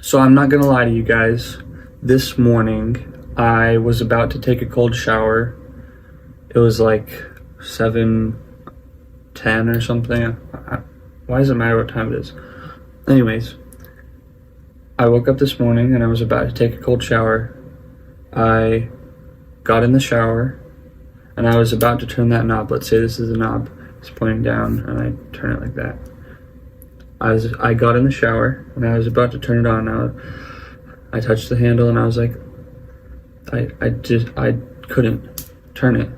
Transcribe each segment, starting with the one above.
So I'm not gonna lie to you guys. This morning, I was about to take a cold shower. It was like 7:10 or something. Why does it matter what time it is? Anyways, I woke up this morning and I was about to take a cold shower. I got in the shower and I was about to turn that knob. Let's say this is the knob. It's pointing down and I turn it like that. I got in the shower and I was about to turn it on. I touched the handle and I was like, I couldn't turn it.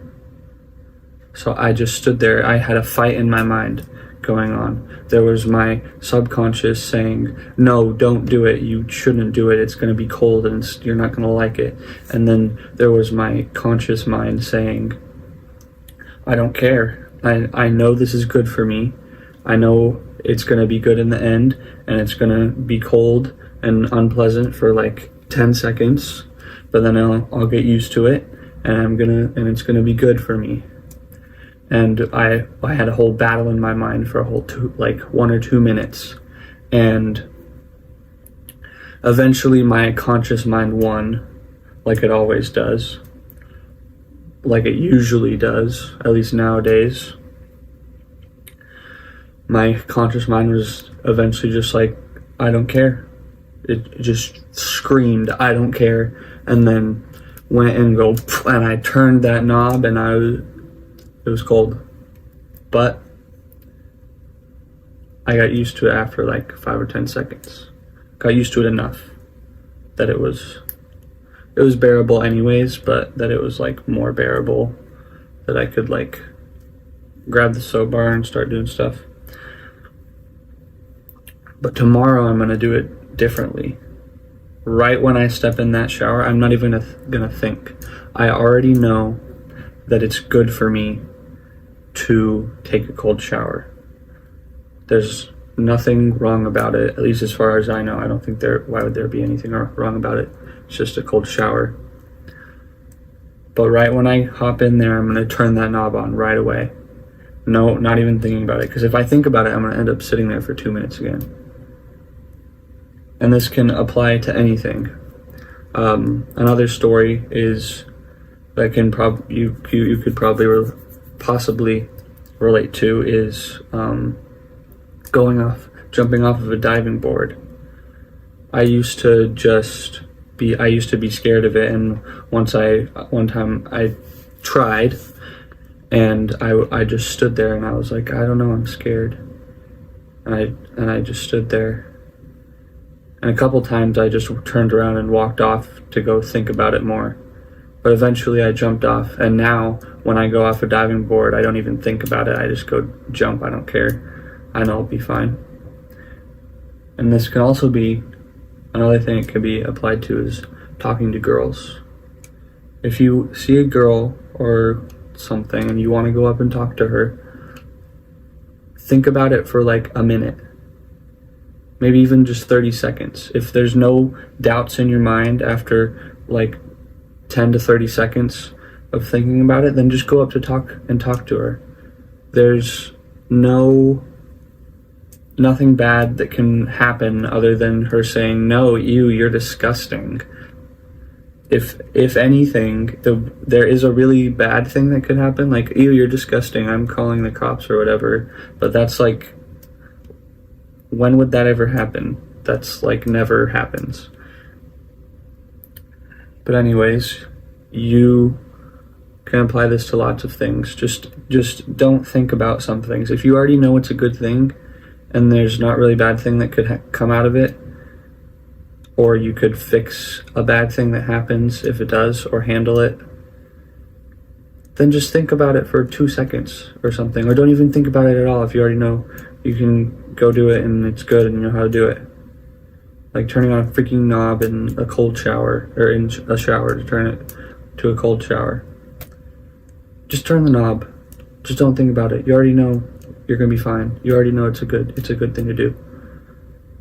So I just stood there. I had a fight in my mind going on. There was my subconscious saying, no, don't do it. You shouldn't do it. It's going to be cold and you're not going to like it. And then there was my conscious mind saying, I don't care. I know this is good for me. I know it's going to be good in the end, and it's going to be cold and unpleasant for like 10 seconds, but then I'll get used to it, and it's going to be good for me. And I had a whole battle in my mind for a whole 1 or 2 minutes, and eventually my conscious mind won, like it always does, like it usually does, at least nowadays. My conscious mind was eventually just like, I don't care. It just screamed, I don't care, and then went and I turned that knob and it was cold. But I got used to it after like 5 or 10 seconds. Got used to it enough that it was bearable anyways, but that it was like more bearable, that I could like grab the soap bar and start doing stuff. But tomorrow I'm going to do it differently. Right when I step in that shower, I'm not even going to think. I already know that it's good for me to take a cold shower. There's nothing wrong about it, at least as far as I know. I don't think why would there be anything wrong about it? It's just a cold shower. But right when I hop in there, I'm going to turn that knob on right away. No, not even thinking about it. Because if I think about it, I'm going to end up sitting there for 2 minutes again. And this can apply to anything. Another story is that you could probably possibly relate to is jumping off of a diving board. I used to be scared of it, and one time I tried, and I just stood there and I was like, I don't know, I'm scared, and I just stood there. And a couple times I just turned around and walked off to go think about it more. But eventually I jumped off, and now when I go off a diving board, I don't even think about it. I just go jump. I don't care. I know I'll be fine. And this can also be another thing it could be applied to is talking to girls. If you see a girl or something and you want to go up and talk to her, think about it for like a minute. Maybe even just 30 seconds. If there's no doubts in your mind after like 10 to 30 seconds of thinking about it, then just go up to talk to her. There's nothing bad that can happen other than her saying, no, you're disgusting. If anything, there is a really bad thing that could happen, like, ew, you're disgusting, I'm calling the cops or whatever, but that's like, when would that ever happen? That's like never happens. But anyways, you can apply this to lots of things. Just don't think about some things. If you already know it's a good thing and there's not really bad thing that could come out of it, or you could fix a bad thing that happens if it does, or handle it, then just think about it for 2 seconds or something, or don't even think about it at all. If you already know, you can go do it and it's good and you know how to do it. Like turning on a freaking knob in a cold shower, or in a shower to turn it to a cold shower. Just turn the knob. Just don't think about it. You already know you're gonna be fine. You already know it's a good thing to do.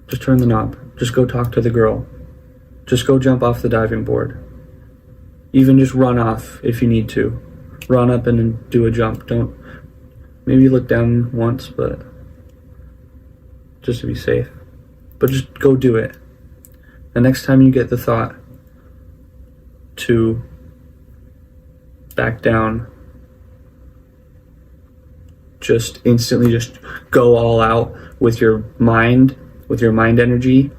Just turn the knob. Just go talk to the girl. Just go jump off the diving board. Even just run off if you need to. Run up and then do a jump. Maybe look down once, but just to be safe. But just go do it. The next time you get the thought to back down, just instantly just go all out with your mind energy,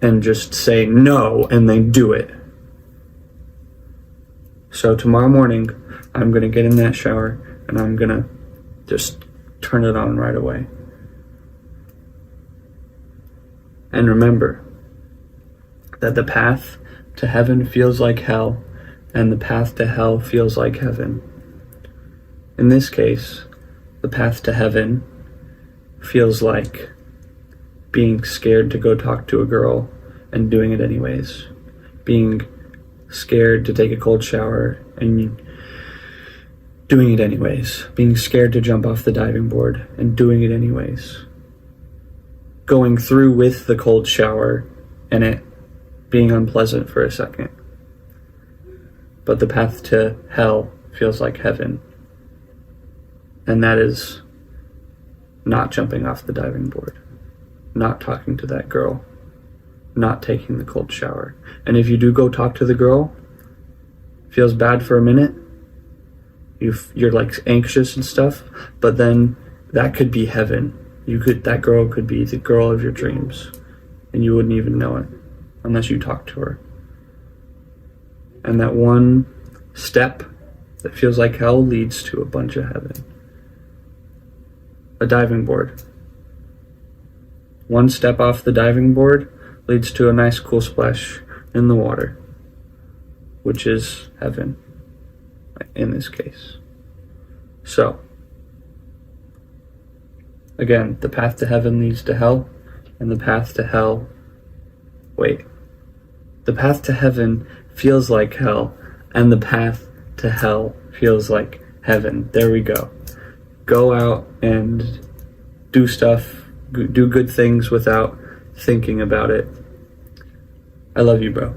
and just say no and then do it. So tomorrow morning, I'm going to get in that shower and I'm going to just turn it on right away. And remember that the path to heaven feels like hell, and the path to hell feels like heaven. In this case, the path to heaven feels like being scared to go talk to a girl and doing it anyways. Being scared to take a cold shower and doing it anyways. Being scared to jump off the diving board and doing it anyways. Going through with the cold shower and it being unpleasant for a second. But the path to hell feels like heaven. And that is not jumping off the diving board, not talking to that girl, not taking the cold shower. And if you do go talk to the girl, feels bad for a minute, you're like anxious and stuff, but then that could be heaven. That girl could be the girl of your dreams, and you wouldn't even know it unless you talked to her. And that one step that feels like hell leads to a bunch of heaven. A diving board. One step off the diving board leads to a nice cool splash in the water, which is heaven in this case. So, again, the path to heaven leads to hell, and the path to hell, the path to heaven feels like hell, and the path to hell feels like heaven. There we go. Go out and do stuff, do good things without thinking about it. I love you, bro.